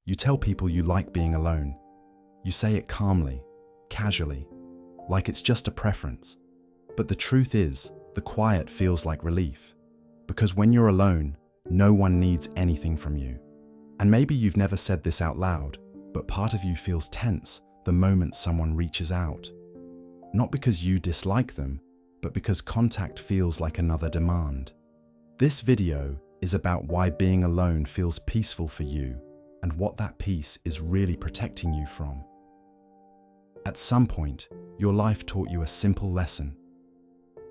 You tell people you like being alone. You say it calmly, casually, like it's just a preference. But the truth is, the quiet feels like relief. Because when you're alone, no one needs anything from you. And maybe you've never said this out loud, but part of you feels tense the moment someone reaches out. Not because you dislike them, but because contact feels like another demand. This video is about why being alone feels peaceful for you and what that peace is really protecting you from. At some point, your life taught you a simple lesson.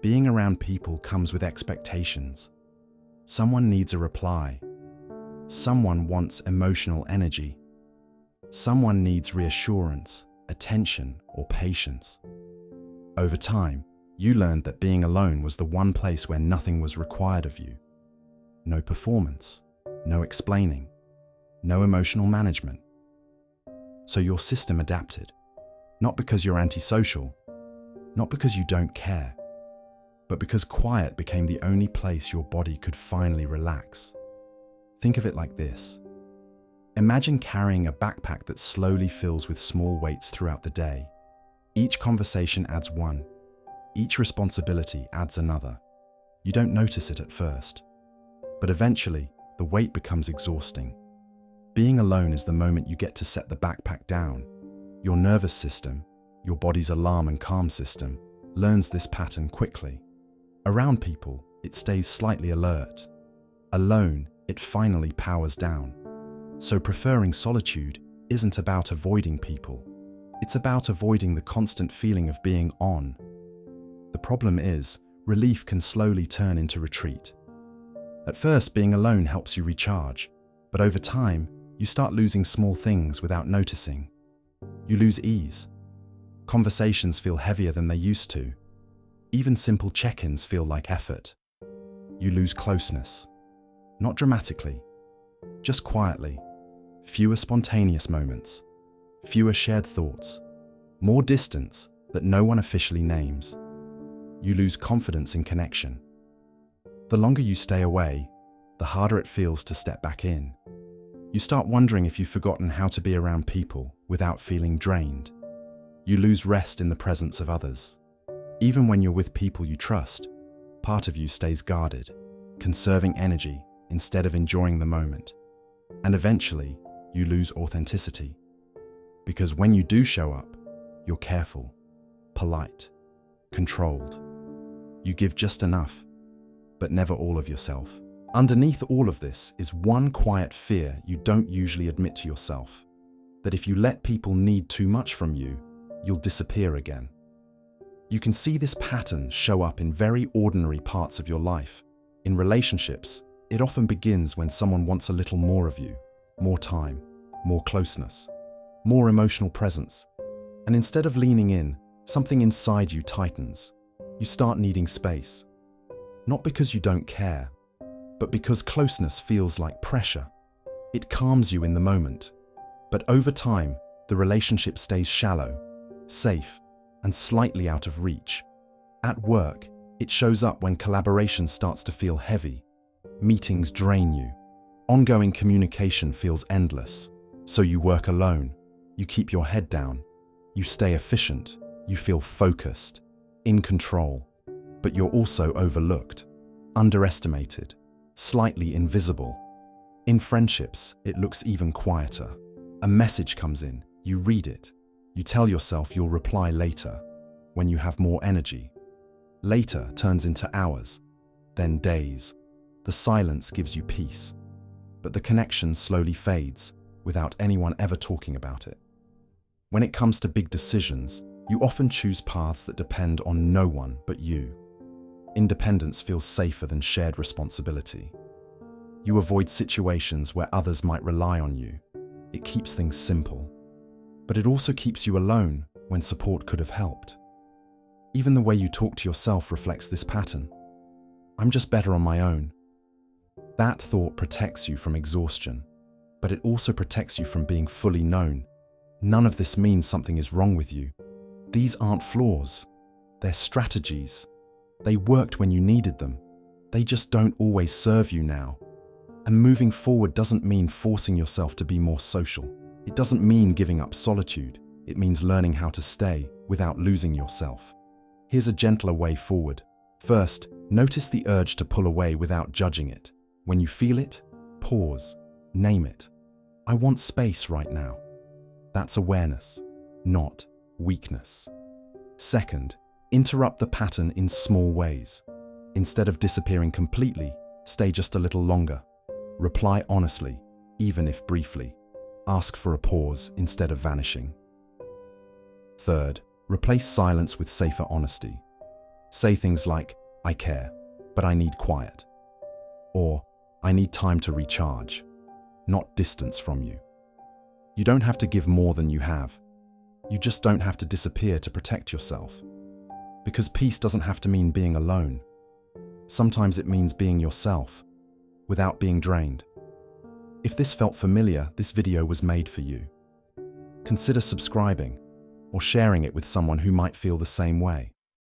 Being around people comes with expectations. Someone needs a reply. Someone wants emotional energy. Someone needs reassurance, attention, or patience. Over time, you learned that being alone was the one place where nothing was required of you. No performance, no explaining, no emotional management. So your system adapted, not because you're antisocial, not because you don't care, but because quiet became the only place your body could finally relax. Think of it like this. Imagine carrying a backpack that slowly fills with small weights throughout the day. Each conversation adds one. Each responsibility adds another. You don't notice it at first, but eventually the weight becomes exhausting. Being alone is the moment you get to set the backpack down. Your nervous system, your body's alarm and calm system, learns this pattern quickly. Around people, it stays slightly alert. Alone, it finally powers down. So preferring solitude isn't about avoiding people. It's about avoiding the constant feeling of being on. The problem is, relief can slowly turn into retreat. At first, being alone helps you recharge, but over time, you start losing small things without noticing. You lose ease. Conversations feel heavier than they used to. Even simple check-ins feel like effort. You lose closeness. Not dramatically, just quietly. Fewer spontaneous moments, fewer shared thoughts, more distance that no one officially names. You lose confidence in connection. The longer you stay away, the harder it feels to step back in. You start wondering if you've forgotten how to be around people without feeling drained. You lose rest in the presence of others. Even when you're with people you trust, part of you stays guarded, conserving energy instead of enjoying the moment. And eventually, you lose authenticity. Because when you do show up, you're careful, polite, controlled. You give just enough, but never all of yourself. Underneath all of this is one quiet fear you don't usually admit to yourself, that if you let people need too much from you, you'll disappear again. You can see this pattern show up in very ordinary parts of your life. In relationships, it often begins when someone wants a little more of you, more time, more closeness, more emotional presence. And instead of leaning in, something inside you tightens. You start needing space. Not because you don't care, but because closeness feels like pressure. It calms you in the moment. But over time, the relationship stays shallow, safe, and slightly out of reach. At work, it shows up when collaboration starts to feel heavy. Meetings drain you. Ongoing communication feels endless. So you work alone. You keep your head down. You stay efficient. You feel focused, in control. But you're also overlooked, underestimated, slightly invisible. In friendships, it looks even quieter. A message comes in. You read it. You tell yourself you'll reply later, when you have more energy. Later turns into hours, then days. The silence gives you peace, but the connection slowly fades without anyone ever talking about it. When it comes to big decisions, you often choose paths that depend on no one but you. Independence feels safer than shared responsibility. You avoid situations where others might rely on you. It keeps things simple. But it also keeps you alone when support could have helped. Even the way you talk to yourself reflects this pattern. I'm just better on my own. That thought protects you from exhaustion, but it also protects you from being fully known. None of this means something is wrong with you. These aren't flaws. They're strategies. They worked when you needed them. They just don't always serve you now. And moving forward doesn't mean forcing yourself to be more social. It doesn't mean giving up solitude. It means learning how to stay without losing yourself. Here's a gentler way forward. First, notice the urge to pull away without judging it. When you feel it, pause. Name it. I want space right now. That's awareness, not weakness. Second, interrupt the pattern in small ways. Instead of disappearing completely, stay just a little longer. Reply honestly, even if briefly. Ask for a pause instead of vanishing. Third, replace silence with safer honesty. Say things like, I care, but I need quiet. Or, I need time to recharge, not distance from you. You don't have to give more than you have. You just don't have to disappear to protect yourself. Because peace doesn't have to mean being alone. Sometimes it means being yourself, without being drained. If this felt familiar, this video was made for you. Consider subscribing or sharing it with someone who might feel the same way.